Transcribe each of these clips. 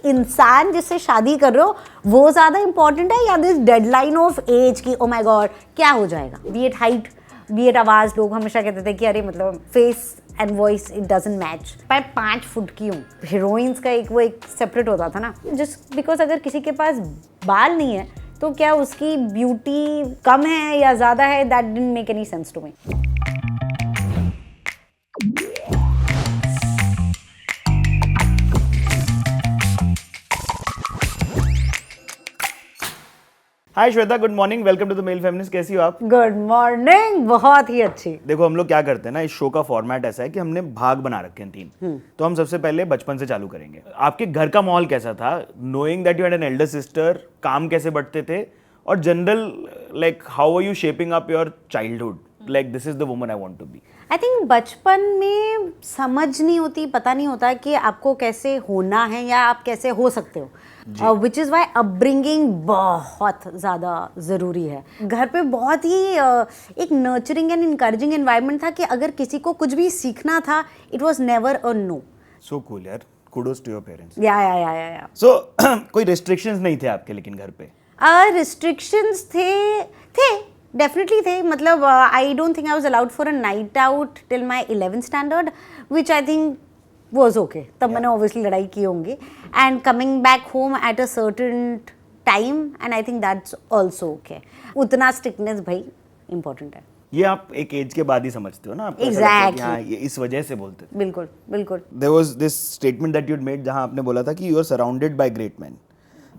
इंसान जिससे शादी कर रहे हो वो ज्यादा इंपॉर्टेंट है या दिस डेडलाइन ऑफ एज की ओ माय गॉड क्या हो जाएगा, be at height be at आवाज। लोग हमेशा कहते थे कि अरे मतलब face and voice it doesn't match. मैं 5 फुट की हूँ, हीरोइंस का एक सेपरेट होता था ना, जस्ट बिकॉज अगर किसी के पास बाल नहीं है तो क्या उसकी ब्यूटी कम है या ज्यादा है, that didn't make any sense to me. Hi Shweta, good morning, welcome to the male feminist. कैसी हो आप? गुड मॉर्निंग, बहुत ही अच्छी। देखो हम लोग क्या करते हैं ना, इस शो का फॉर्मेट ऐसा है कि हमने भाग बना रखे हैं 3। तो हम सबसे पहले बचपन से चालू करेंगे। आपके घर का माहौल कैसा था, knowing that you had an elder sister, काम कैसे बढ़ते थे, और general like how are you shaping up your childhood, like this is the woman I want to be. I think बचपन में समझ नहीं होती, पता नहीं होता कि आपको कैसे होना है या आप कैसे हो सकते हो, विच इज़ वाई अपब्रिंगिंग बहुत ज़्यादा ज़रूरी है। घर पे बहुत ही एक नर्चरिंग एंड इनकरेजिंग एनवायरनमेंट था कि अगर किसी को कुछ भी सीखना था it was never a no. So cool यार, कुडोस टू योर पेरेंट्स। या सो कोई रिस्ट्रिक्शंस नहीं थे आपके लेकिन घर पे? रिस्ट्रिक्शंस थे डेफिनेटली थे। मतलब I don't think I was allowed for a night out till my 11th standard, which I think was okay. तब मैंने ऑब्वियसली लड़ाई की होंगी, and coming back home at a certain time, and I think that's also okay. उतना strictness भाई important है। ये आप एक एज के बाद ही समझते हो ना, आपको Exactly. हाँ, ये इस वजह से बोलते थे। बिल्कुल बिल्कुल। There was this statement that you'd made जहाँ आपने बोला था कि you are surrounded by great men।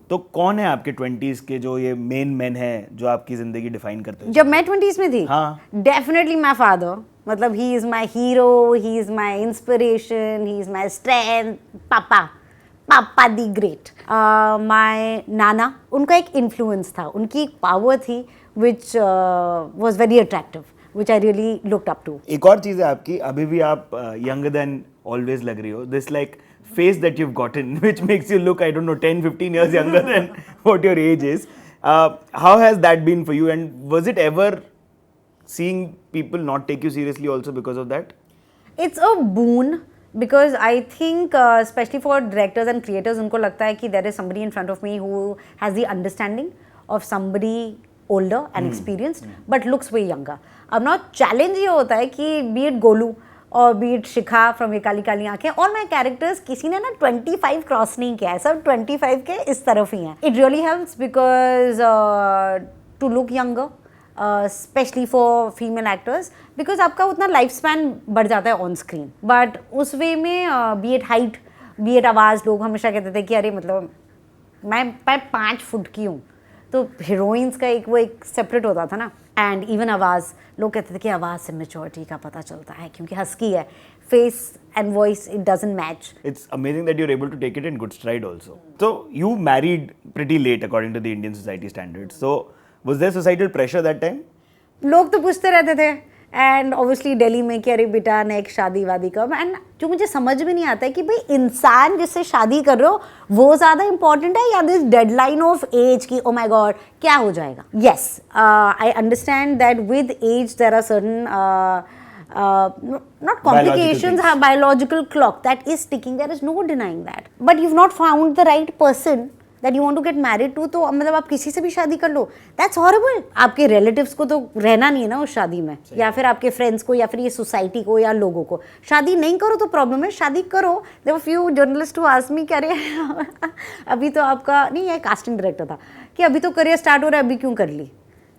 तो कौन है आपके 20s के जो ये मेन मैन हैं जो आपकी जिंदगी डिफाइन करते हैं? जब मैं 20s में थी, हाँ, डेफिनेटली माई फादर। मतलब he is my hero, he is my inspiration, he is my strength. पापा दी ग्रेट। माई नाना, उनका एक इन्फ्लुएंस था, उनकी एक पावर थी which was very attractive, which I really looked up to. एक और चीज़ है आपकी, अभी भी आप यंगर देन ऑलवेज लग रही हो। This like face that you've gotten which makes you look, I don't know, 10-15 years younger than what your age is. How has that been for you, and was it ever seeing people not take you seriously also because of that? It's a boon because I think especially for directors and creators, उनको लगता है कि there is somebody in front of me who has the understanding of somebody older and experienced but looks way younger. अब ना challenge ये होता है कि be it गोलू और बीट शिखा फ्रॉम ये काली काली आंखें, और माई कैरेक्टर्स किसी ने ना 25 क्रॉस नहीं किया है, सब 25 के इस तरफ ही हैं। It really helps because to look younger, specially for female actors, because आपका उतना लाइफ स्पैन बढ़ जाता है ऑन स्क्रीन। बट उस वे में be at height be at आवाज़, लोग हमेशा कहते थे कि अरे मतलब मैं 5 फुट की हूँ, तो हीरोइंस का एक सेपरेट होता था ना। एंड इवन आवाज़, लोग कहते थे कि आवाज़ से मेच्योरिटी का पता चलता है क्योंकि हस्की है, face and voice it doesn't match. It's amazing that you're able to take it in good stride also. So you married pretty late according to the Indian society standards. So was there societal pressure that time? लोग तो पूछते रहते थे, and obviously Delhi में कि अरे बेटा next शादी वादी कब। एंड जो मुझे समझ में नहीं आता है कि भाई इंसान जिससे शादी कर रहे हो वो ज़्यादा इंपॉर्टेंट है या दिस डेडलाइन ऑफ एज की ओ माय गॉड क्या हो जाएगा। Yes, I understand that with age there are certain not complications, biological clock that is ticking, there is no denying that, but you've not found the right person that you want to get married to, तो मतलब आप किसी से भी शादी कर लो, that's horrible। आपके relatives को तो रहना नहीं है ना उस शादी में, या फिर आपके friends को, या फिर ये society को, या लोगों को। शादी नहीं करो तो प्रॉब्लम है, शादी करो। There were few journalists who asked me, कह रहे अभी तो आपका नहीं, ये कास्टिंग डायरेक्टर था, कि अभी तो करियर स्टार्ट हो रहा है, अभी क्यों कर ली?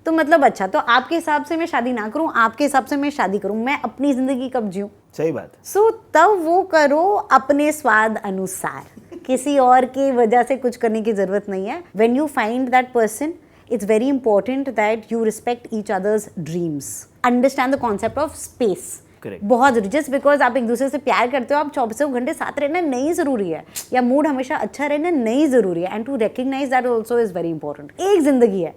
तो मतलब अच्छा, तो आपके हिसाब से मैं शादी ना करूं, आपके हिसाब से मैं शादी करूं, मैं अपनी जिंदगी कब जीऊं? सही बात। सो तब वो करो अपने स्वाद अनुसार, किसी और की वजह से कुछ करने की जरूरत नहीं है। When you find that person, it's very important that you respect each others dreams, understand the concept of space. बहुत जरूरी, जस्ट बिकॉज आप एक दूसरे से प्यार करते हो, आप 24 घंटे साथ रहना नहीं जरूरी है, या मूड हमेशा अच्छा रहना नहीं जरूरी है, and to recognise that also is very important. एक जिंदगी है,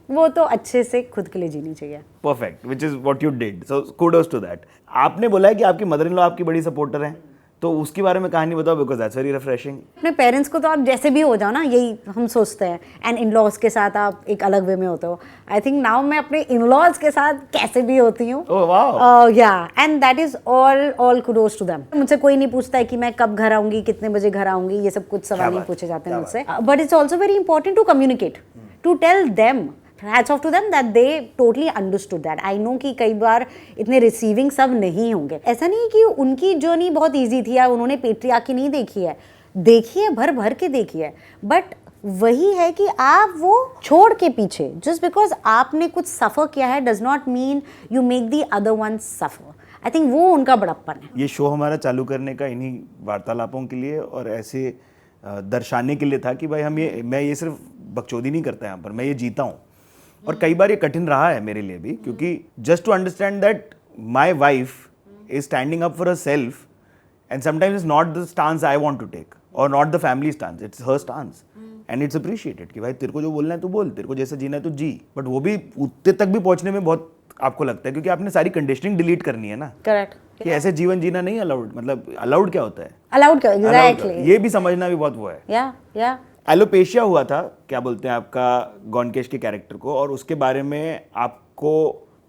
वो तो अच्छे से खुद के लिए जीनी चाहिए। Perfect, which is what you did, so kudos to that. आपने बोला है कि आपकी मदर इन लॉ आपकी बड़ी सपोर्टर हैं, तो उसके बारे में कहानी बताओ, बिकॉज दैट्स वेरी रिफ्रेशिंग। अपने पेरेंट्स को तो आप जैसे भी हो जाओ ना, यही हम सोचते हैं, एंड इन लॉज के साथ आप एक अलग वे में होते हो। आई थिंक नाउ मैं अपने इन लॉज के साथ कैसे भी होती हूँ। Oh wow. Yeah and that is all kudos to them. मुझसे कोई नहीं पूछता है कि मैं कब घर आऊंगी, कितने बजे घर आऊंगी, ये सब कुछ सवाल नहीं पूछे जाते हैं मुझसे। But it's also very important to communicate, to tell them, hats off to them that they totally understood that. I know कि कई बार इतने रिसीविंग सब नहीं होंगे। ऐसा नहीं कि उनकी जर्नी बहुत ईजी थी या उन्होंने पेट्रियार्की नहीं देखी है, देखी है, भर भर के देखी है, बट वही है कि आप वो छोड़ के पीछे, जस्ट बिकॉज आपने कुछ सफ़र किया है does not mean you make the other one suffer. I think वो उनका बड़प्पन है। ये शो हमारा चालू करने का इन्हीं वार्तालापों के लिए और ऐसे दर्शाने के लिए था कि भाई मैं ये सिर्फ बकचोदी नहीं करता यहाँ पर, मैं ये जीता हूँ। और कई बार ये कठिन रहा है मेरे लिए भी, क्योंकि just to understand that my wife is standing up for herself and sometimes it's not the stance I want to take और not the family stance, it's her stance and it's appreciated कि भाई तेरे को जो बोलना है तू बोल, तेरे को जैसे जीना है तू जी। बट वो भी उतने तक भी पहुंचने में बहुत आपको लगता है, क्योंकि आपने सारी कंडीशनिंग डिलीट करनी है ना। करेक्ट। कि ऐसे जीवन जीना नहीं अलाउड, मतलब अलाउड क्या होता है, अलाउड क्या, एग्जैक्टली, ये भी समझना भी बहुत वो है। या एलोपेशिया हुआ था, क्या बोलते हैं आपका गॉनकेश के कैरेक्टर को, और उसके बारे में आपको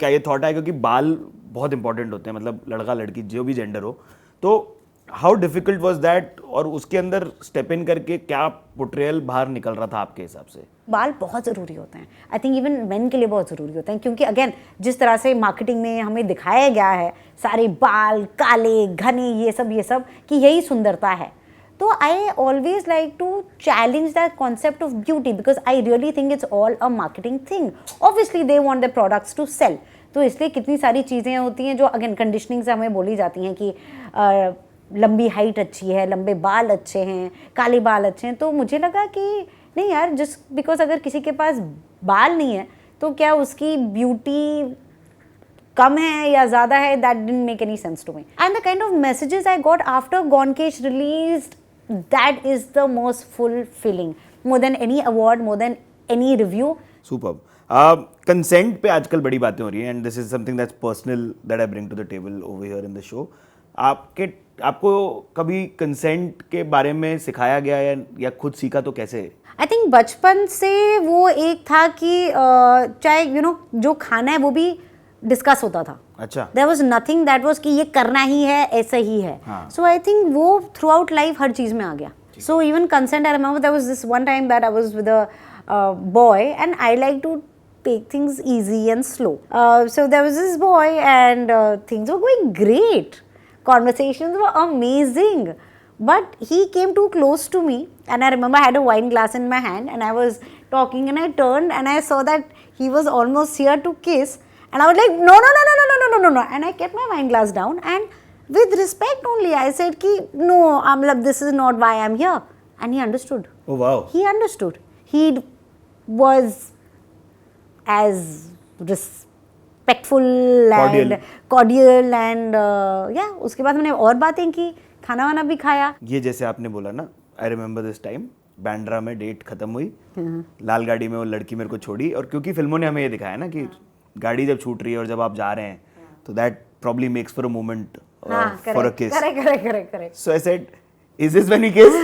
क्या ये थॉट है, क्योंकि बाल बहुत इंपॉर्टेंट होते हैं, मतलब लड़का लड़की जो भी जेंडर हो, तो हाउ डिफिकल्ट वाज दैट, और उसके अंदर स्टेप इन करके क्या पोर्ट्रेयल बाहर निकल रहा था आपके हिसाब से? बाल बहुत ज़रूरी होते हैं, आई थिंक इवन मेन के लिए बहुत ज़रूरी होते हैं, क्योंकि अगेन जिस तरह से मार्केटिंग में हमें दिखाया गया है, सारे बाल काले घने ये सब कि यही सुंदरता है। तो I always like to challenge that concept of beauty, because I really think it's all a marketing thing. Obviously they want the products to sell, तो इसलिए कितनी सारी चीज़ें होती हैं जो अगेन कंडीशनिंग से हमें बोली जाती हैं कि लंबी हाइट अच्छी है, लंबे बाल अच्छे हैं, काले बाल अच्छे हैं। तो मुझे लगा कि नहीं यार, जस्ट बिकॉज अगर किसी के पास बाल नहीं है तो क्या उसकी ब्यूटी कम है या ज़्यादा है, that didn't make any sense to me. And the kind of messages I got after Gone Kesh released, that is the most fulfilling, more than any award, more than any review. Superb. Consent पे आजकल बड़ी बातें हो रही हैं, and this is something that's personal that I bring to the table over here in the show. आपको कभी consent के बारे में सिखाया गया या खुद सीखा, तो कैसे? आई थिंक बचपन से वो एक था कि चाहे जो खाना है वो भी डिस्कस होता था। अच्छा। There was nothing that was कि ये करना ही है, ऐसा ही है। सो आई थिंक वो थ्रू आउट लाइफ हर चीज़ में आ गया। So even consent, I remember there was this one time that I was with a boy and I like to take things easy and slow. So there was this boy and things were going great. Conversations were amazing. But he came too close to me and I remember I had a wine glass in my hand and I was talking and I turned and I saw that he was almost here to kiss and I was like, no. And I kept my wine glass down and with respect only I said ki, no, this is not why I'm here. And he understood. Oh wow. He understood. He was as respectful and cordial and उसके बाद मैंने और बातें की, खाना वाना भी खाया। ये जैसे आपने बोला ना, I remember this time Bandra में डेट खत्म हुई, लाल गाड़ी में वो लड़की मेरे को छोड़ी, और क्योंकि फिल्मों ने हमें ये दिखाया ना कि गाड़ी जब छूट रही है और जब आप जा रहे हैं तो that probably makes for a moment for a kiss. Correct. So I said, is this when he kiss?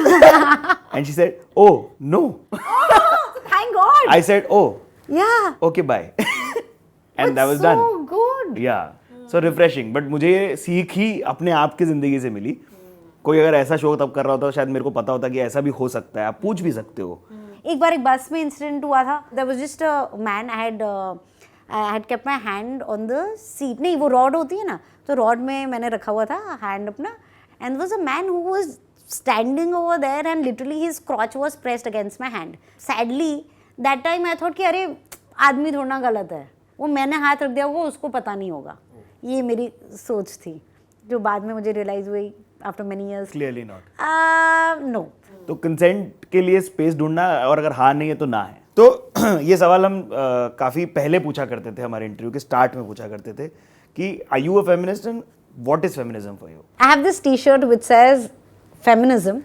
And she said, oh no. Thank God. I said, oh yeah, okay, bye. And that was done. So good. Yeah, so refreshing. But मुझे ये सीख ही अपने आप की जिंदगी से मिली। कोई अगर ऐसा शो तब कर रहा होता तो शायद मेरे को पता होता कि ऐसा भी हो सकता है, आप पूछ भी सकते हो। एक बार एक बस में इंसिडेंट हुआ था। There was just a man, I had kept my hand on the seat. नहीं, वो रॉड होती है ना, तो रॉड में मैंने रखा हुआ था हैंड अपना, and there was a man who was standing over there and literally his crotch was pressed against my hand. Sadly that time I thought कि अरे आदमी थोड़ा गलत है, वो मैंने हाथ रख दिया, वो उसको पता नहीं होगा। ये मेरी सोच थी जो बाद में मुझे रियलाइज हुई after many years. Clearly not. No. तो कंसेंट के लिए स्पेस ढूंढना, और अगर हाँ नहीं है तो ना है। तो ये सवाल हम काफ़ी पहले पूछा करते थे, हमारे इंटरव्यू के स्टार्ट में पूछा करते थे कि are you a feminist and what is feminism for you? I have this T-shirt which says feminism,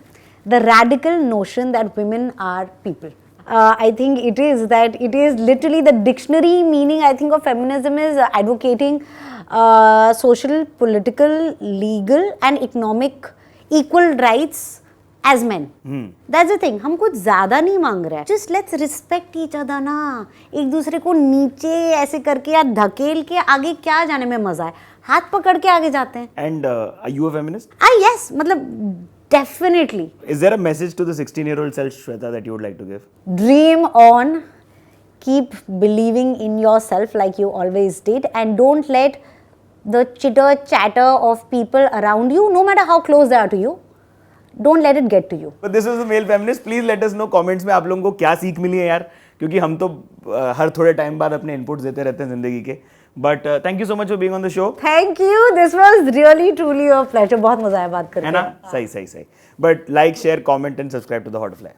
the radical notion that women are people. I think it is literally the dictionary meaning, I think, of feminism is advocating social, political, legal and economic equal rights as men. That's the thing. हम कुछ ज्यादा नहीं मांग रहे हैं. Just let's respect each other ना. एक दूसरे को नीचे ऐसे करके या धकेल के आगे क्या जाने में मजा है. हाथ पकड़ के आगे जाते हैं. And are you a feminist? Yes, मतलब definitely. Is there a message to the 16-year-old self, Shweta, that you would like to give? Dream on. Keep believing in yourself like you always did, and don't let the chitter chatter of people around you, no matter how close they are to you, don't let it get to you. But this was the male feminist. Please let us know comments में आप लोगों को क्या सीख मिली है यार, क्योंकि हम तो हर थोड़े टाइम बाद अपने इनपुट्स देते रहते हैं जिंदगी के. But thank you so much for being on the show. Thank you. This was really truly a pleasure. बहुत मजा आया बात करके. है ना? सही. But like, share, comment and subscribe to the Hot Fly.